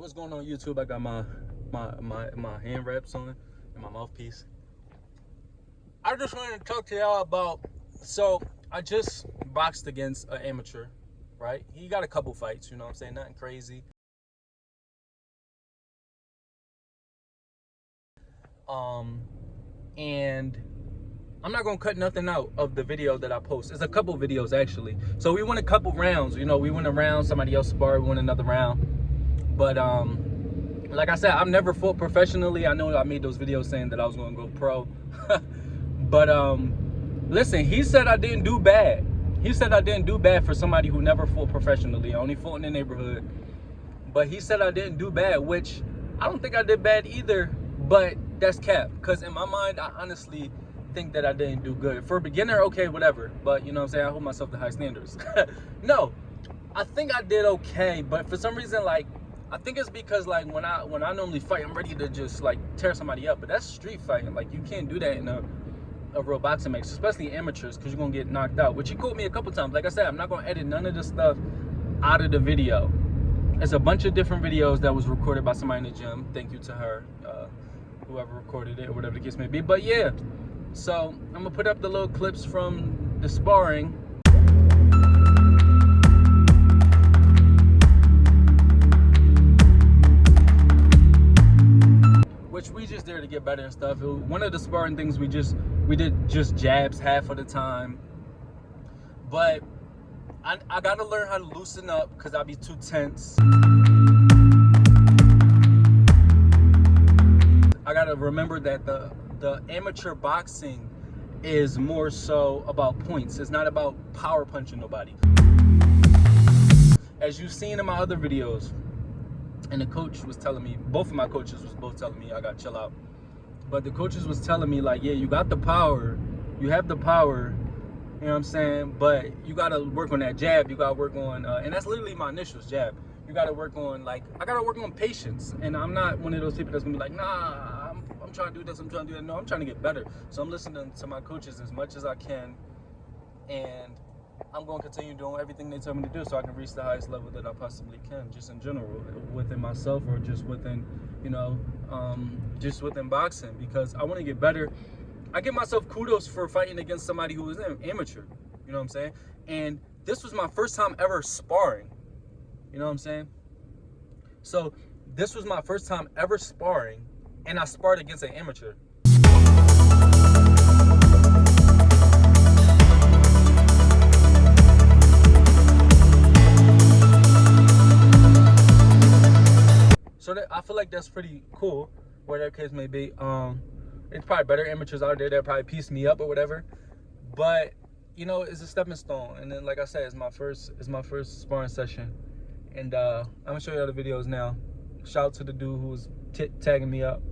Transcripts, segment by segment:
What's going on YouTube? I got my hand wraps on and my mouthpiece. I just wanted to talk to y'all about, so I just boxed against an amateur, right? He got a couple fights, you know what I'm saying? Nothing crazy. And I'm not gonna cut nothing out of the video that I post. It's a couple videos actually. So we won a couple rounds, you know, we won a round, somebody else sparred, we won another round. But like I said, I've never fought professionally. I know I made those videos saying that I was gonna go pro. But listen, he said I didn't do bad. He said I didn't do bad for somebody who never fought professionally. I only fought in the neighborhood. But he said I didn't do bad, which I don't think I did bad either, but that's cap. Because in my mind, I honestly think that I didn't do good. For a beginner, okay, whatever. But you know what I'm saying? I hold myself to high standards. No, I think I did okay, but for some reason, like, I think it's because like when I normally fight, I'm ready to just like tear somebody up. But that's street fighting. Like, you can't do that in a real boxing match, especially amateurs, because you're gonna get knocked out. Which he caught me a couple times. Like I said, I'm not gonna edit none of this stuff out of the video. It's a bunch of different videos that was recorded by somebody in the gym. Thank you to her, whoever recorded it or whatever the case may be. But yeah, so I'm gonna put up the little clips from the sparring. Which we just there to get better and stuff. One of the sparring things we did just jabs half of the time. But I gotta learn how to loosen up because I'll be too tense. I gotta remember that the amateur boxing is more so about points. It's not about power punching nobody. As you've seen in my other videos, and the coach was telling me, both of my coaches was both telling me I gotta chill out. But the coaches was telling me like, yeah, you got the power, you have the power, you know what I'm saying? But you gotta work on that jab. You gotta work on, and that's literally my initials, jab. You gotta work on, like, I gotta work on patience. And I'm not one of those people that's gonna be like, nah, I'm trying to do this, I'm trying to do that. No, I'm trying to get better. So I'm listening to my coaches as much as I can, and I'm going to continue doing everything they tell me to do so I can reach the highest level that I possibly can, just in general, within myself or just within, you know, just within boxing, because I want to get better. I give myself kudos for fighting against somebody who was an amateur, you know what I'm saying? And this was my first time ever sparring, you know what I'm saying? So this was my first time ever sparring, and I sparred against an amateur. So I feel like that's pretty cool, whatever case may be. It's probably better amateurs out there that probably piece me up or whatever, but you know, it's a stepping stone. And then, like I said, it's my first sparring session, and I'm gonna show you all the videos now. Shout out to the dude who was tagging me up.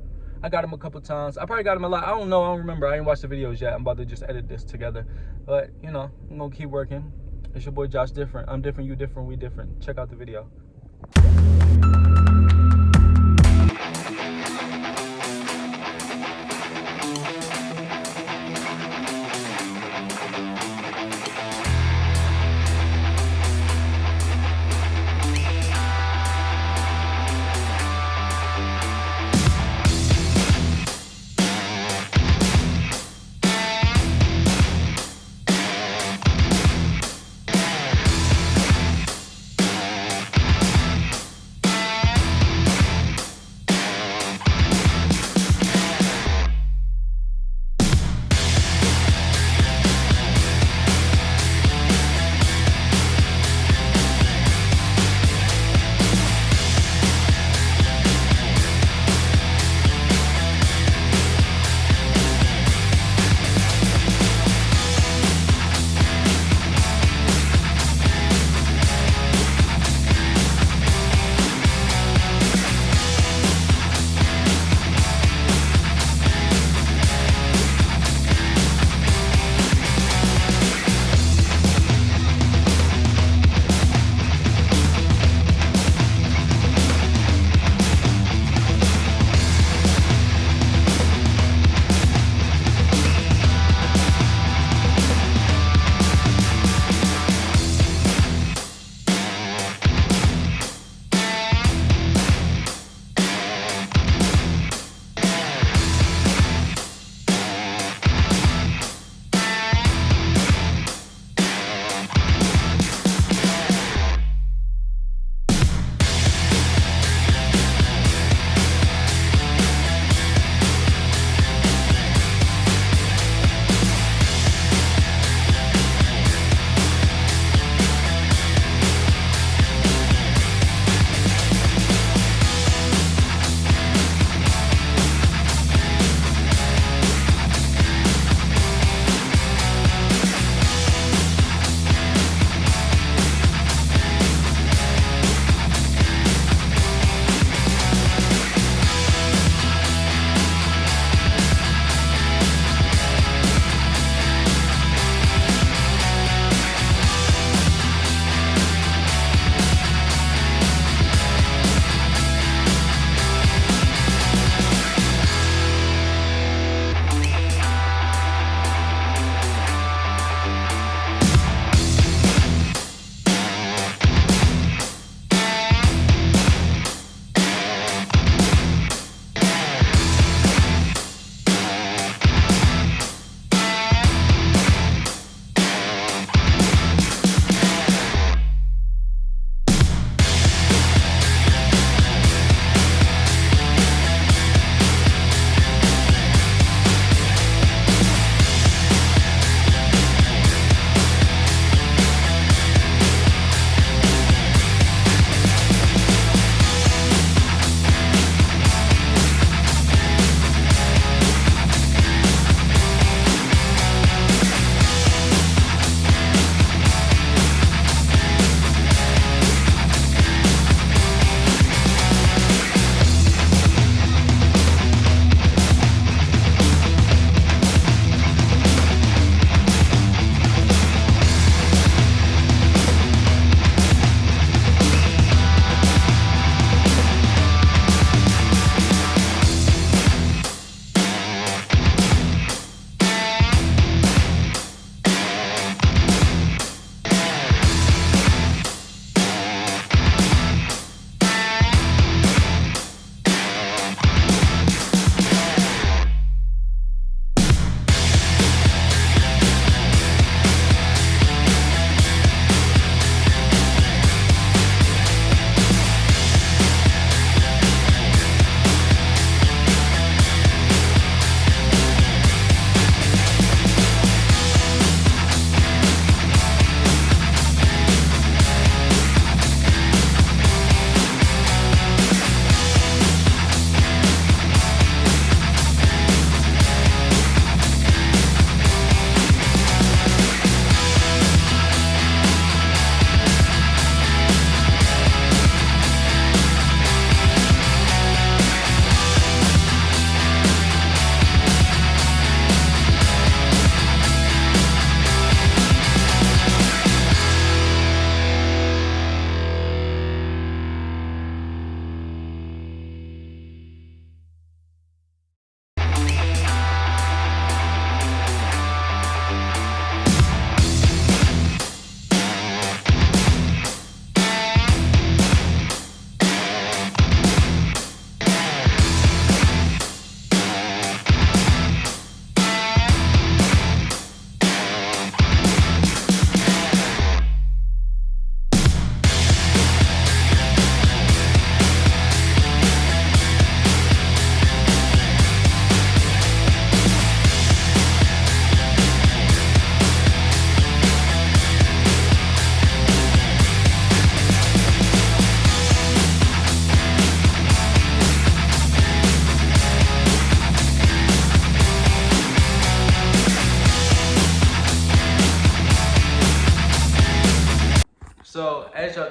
I got him a couple times. I probably got him a lot. I don't know. I don't remember. I ain't watched the videos yet. I'm about to just edit this together, but you know, I'm gonna keep working. It's your boy Joshdifferent. I'm different. You different. We different. Check out the video.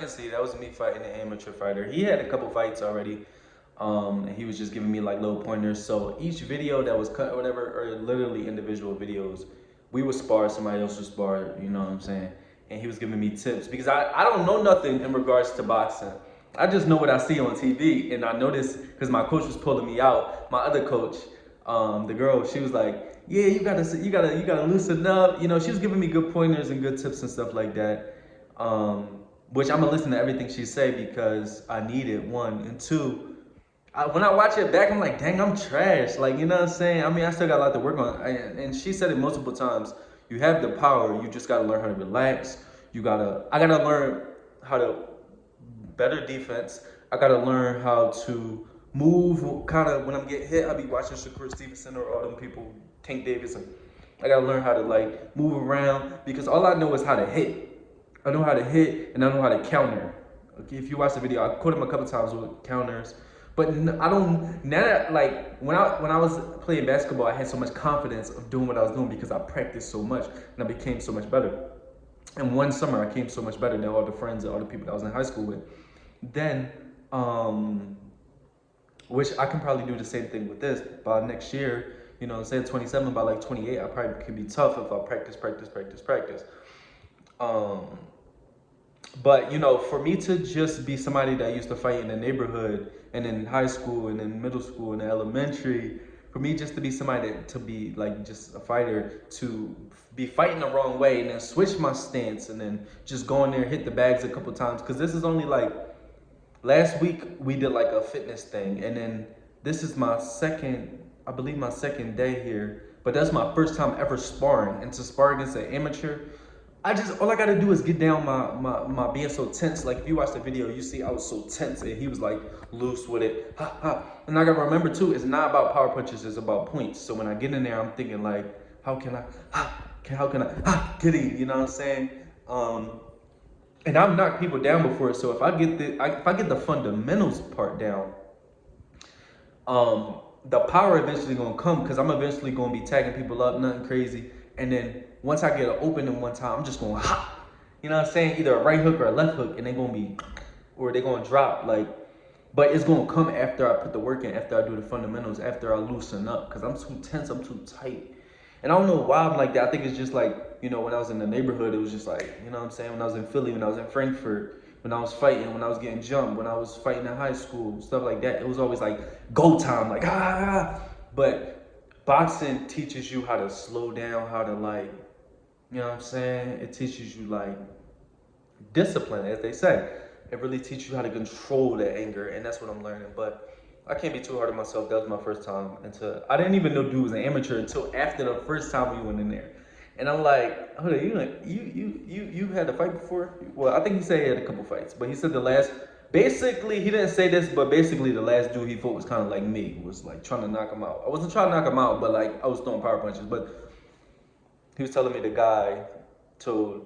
can see that was me fighting an amateur fighter. He had a couple fights already. And he was just giving me like little pointers. So each video that was cut or whatever, or literally individual videos, we would spar, somebody else would spar, you know what I'm saying? And he was giving me tips because I don't know nothing in regards to boxing. I just know what I see on TV, and I noticed because my coach was pulling me out. My other coach, the girl, she was like, "Yeah, you gotta loosen up." You know, she was giving me good pointers and good tips and stuff like that. Which I'm gonna listen to everything she say because I need it. One and two. When I watch it back, I'm like, dang, I'm trash. Like, you know what I'm saying? I mean, I still got a lot to work on. And she said it multiple times. You have the power. You just got to learn how to relax. I got to learn how to better defense. I got to learn how to move. Kind of when I'm getting hit, I'll be watching Shakur Stevenson or all them people, Tank Davidson. I got to learn how to like move around because all I know is how to hit. I know how to hit and I know how to counter. Okay, if you watch the video, I caught him a couple times with counters. But I don't, now that, like, when I was playing basketball, I had so much confidence of doing what I was doing because I practiced so much and I became so much better. And one summer, I came so much better than all the friends and all the people that I was in high school with. Then, which I can probably do the same thing with this. By next year, you know, say 27, by like 28, I probably could be tough if I practice. But, you know, for me to just be somebody that used to fight in the neighborhood and in high school and in middle school and elementary, for me just to be somebody to be like just a fighter, to be fighting the wrong way and then switch my stance and then just go in there, hit the bags a couple times. Because this is only like, last week we did like a fitness thing. And then this is my second, I believe my second day here. But that's my first time ever sparring. And to spar against an amateur, all I gotta do is get down my being so tense. Like if you watch the video, you see I was so tense and he was like loose with it. Ha, ha. And I gotta remember too, it's not about power punches, it's about points. So when I get in there, I'm thinking like, how can I get him? You know what I'm saying? And I've knocked people down before, so if I get the fundamentals part down, the power eventually gonna come because I'm eventually gonna be tagging people up, nothing crazy. And then once I get an opening one time, I'm just going ha, you know what I'm saying? Either a right hook or a left hook, and they're gonna be, or they're gonna drop like. But it's gonna come after I put the work in, after I do the fundamentals, after I loosen up, because I'm too tense, I'm too tight. And I don't know why I'm like that. I think it's just like, you know, when I was in the neighborhood, it was just like, you know what I'm saying? When I was in Philly, when I was in Frankfurt, when I was fighting, when I was getting jumped, when I was fighting in high school, stuff like that. It was always like go time, like ah. But boxing teaches you how to slow down, how to like, you know what I'm saying? It teaches you like discipline, as they say. It really teaches you how to control the anger, and that's what I'm learning. But I can't be too hard on myself. That was my first time. I didn't even know dude was an amateur until after the first time we went in there. And I'm like, hold on, you had a fight before? Well, I think he said he had a couple fights, but he said basically, he didn't say this, but basically the last dude he fought was kind of like me, was like trying to knock him out. I wasn't trying to knock him out, but like I was throwing power punches. But he was telling me the guy told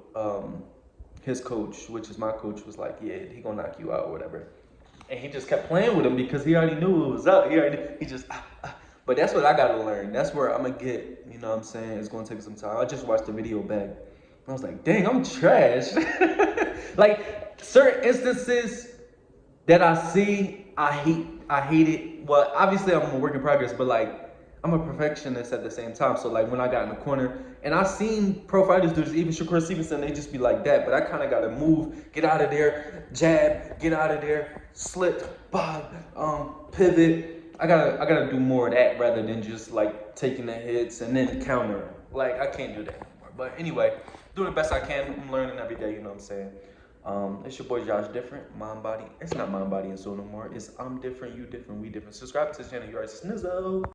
his coach, which is my coach, was like, yeah, he gonna knock you out or whatever. And he just kept playing with him because he already knew it was up. He just. But that's what I gotta learn. That's where I'm gonna get, you know what I'm saying? It's gonna take some time. I just watched the video back. I was like, dang, I'm trash. Like certain instances that I see, I hate it. Well, obviously I'm a work in progress, but like I'm a perfectionist at the same time. So like when I got in the corner and I seen pro fighters do this, even Shakur Stevenson, they just be like that. But I kind of gotta move, get out of there, jab, get out of there, slip, bob, pivot. I gotta do more of that rather than just like taking the hits and then counter. Like I can't do that anymore. But anyway, doing the best I can. I'm learning every day, you know what I'm saying? It's your boy Joshdifferent, Mind Body. It's not Mind Body and Soul no more. It's I'm different, you different, we different. Subscribe to this channel, you are Snizzo.